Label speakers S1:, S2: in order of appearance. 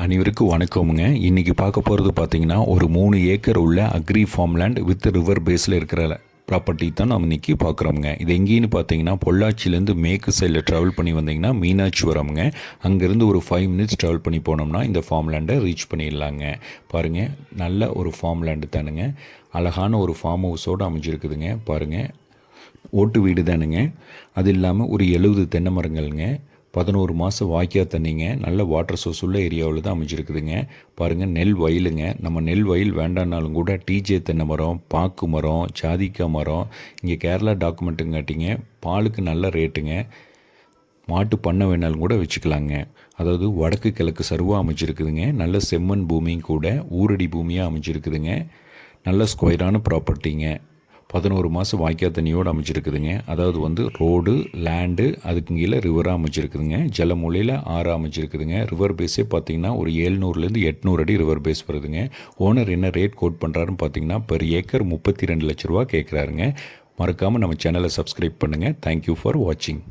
S1: அனைவருக்கும் வணக்கமுங்க. இன்றைக்கி பார்க்க போகிறது பார்த்திங்கன்னா ஒரு 3 ஏக்கர் உள்ள அக்ரி ஃபார்ம்லேண்ட் வித் ரிவர் பேஸில் இருக்கிற ப்ராப்பர்ட்டி தான் நம்ம இன்றைக்கி பார்க்குறோமுங்க. இது எங்கேன்னு பார்த்தீங்கன்னா பொள்ளாச்சிலேருந்து மேற்கு சைடில் ட்ராவல் பண்ணி வந்தீங்கன்னா மீனாட்சிபுரம்ங்க. அங்கேருந்து ஒரு 5 மினிட்ஸ் ட்ராவல் பண்ணி போனோம்னா இந்த ஃபார்ம்லேண்டை ரீச் பண்ணிடலாங்க. பாருங்கள், நல்ல ஒரு ஃபார்ம்லேண்டு தானுங்க. அழகான ஒரு ஃபார்ம் ஹவுஸோடு அமைஞ்சிருக்குதுங்க. பாருங்கள், ஓட்டு வீடு தானுங்க. அது இல்லாமல் ஒரு 70 தென்னை மரங்கள்ங்க, 11 மாதம் வாய்க்கா தண்ணிங்க, நல்ல வாட்டர் சோர்ஸ் உள்ள ஏரியாவில் தான் அமைஞ்சிருக்குதுங்க. பாருங்கள், நெல் வயலுங்க. நம்ம நெல் வயல் வேண்டானாலும் கூட டிஜே தென்னை மரம், பாக்கு மரம், ஜாதிக்காய் மரம், இங்கே கேரளா டாக்குமெண்ட்டுங்காட்டிங்க பாலுக்கு நல்ல ரேட்டுங்க. மாட்டு பண்ணை வேணாலும் கூட வச்சுக்கலாங்க. அதாவது வடக்கு கிழக்கு சருவாக அமைஞ்சிருக்குதுங்க. நல்ல செம்மண் பூமியும் கூட ஊரடி பூமியாக அமைஞ்சிருக்குதுங்க. நல்ல ஸ்கொயரான ப்ராப்பர்ட்டிங்க. 11 மாதம் வாய்க்கா தண்ணியோடு அமைச்சிருக்குதுங்க. அதாவது ரோடு, லேண்டு, அதுக்கு கீழே ரிவராக அமைச்சிருக்குதுங்க. ஜலமூலையில் ஆறாக அமைச்சிருக்குதுங்க. ரிவர் பேஸே பார்த்திங்கன்னா ஒரு 700லேருந்து 800 அடி ரிவர் பேஸ் வருதுங்க. ஓனர் என்ன ரேட் கோட் பண்ணுறாருன்னு பார்த்தீங்கன்னா பெர் ஏக்கர் 32 லட்ச ரூபா கேட்குறாருங்க. மறக்காமல் நம்ம சேனலை சப்ஸ்கிரைப் பண்ணுங்கள். தேங்க்யூ ஃபார் வாட்சிங்.